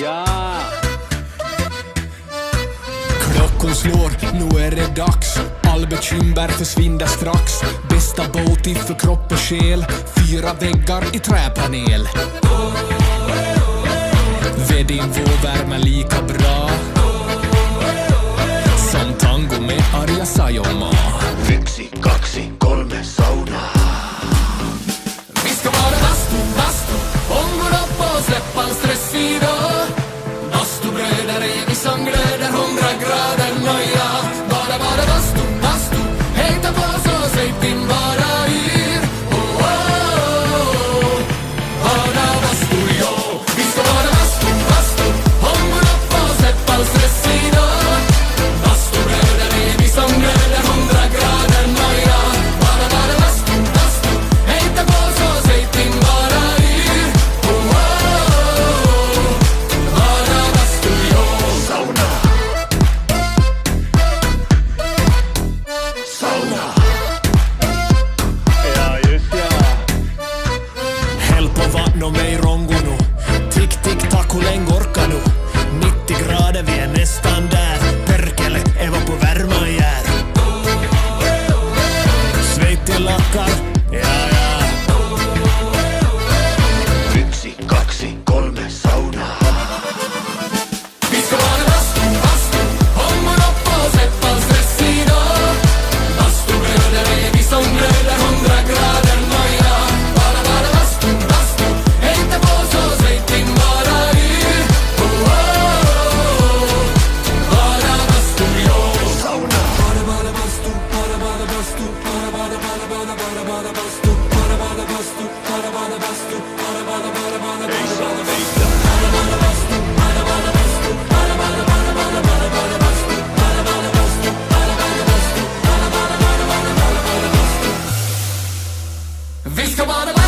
Ja! Klockan slår, nu är det dags. All bekymmer försvinner strax. Bästa båt för kropp och själ. 4 väggar i träpanel. Ved din vårvärme lika bra som tango med Arja Saijonmaa. 1, 2, 3 sauna. Vi ska vara bastu, ångor upp och släppa all stress idag. Bastubröder är vi som glöder 100 grader nöja. Bara bastu, hejta på så säg din bara yr. Oh, oh, oh. Bara bastu, ja. Vi ska vara bastu, ångor upp och släppa all stress idag. Bastubröder är vi som glöder 100 grader nöja. Bara bastu, hejta på så säg din bara yr. Oh, oh, oh. Bara bastu, ja. Sauna. Sauna. Ja, just ja. Häll på vatten och mig rongo nu. Tick, tick, tack, hur länge orkar nu? 90 grader, vi är nästan där. Perkele, Eva på värma jär. Sveitti lackar, ja, ja. 1, 2, 3 sauna. Vi ska vara bastu, ångor upp och släppa all stress idag. Bastubröder är vi som glöder 100 grader nöja. Bara bastu, hejta på så säg din bara yr. Oh, oh, oh. Bara bastu, ja. Sauna. Bara bastu, bara bastu, bara bastu, bara bastu, bara bastu, bara bastu, vi ska bara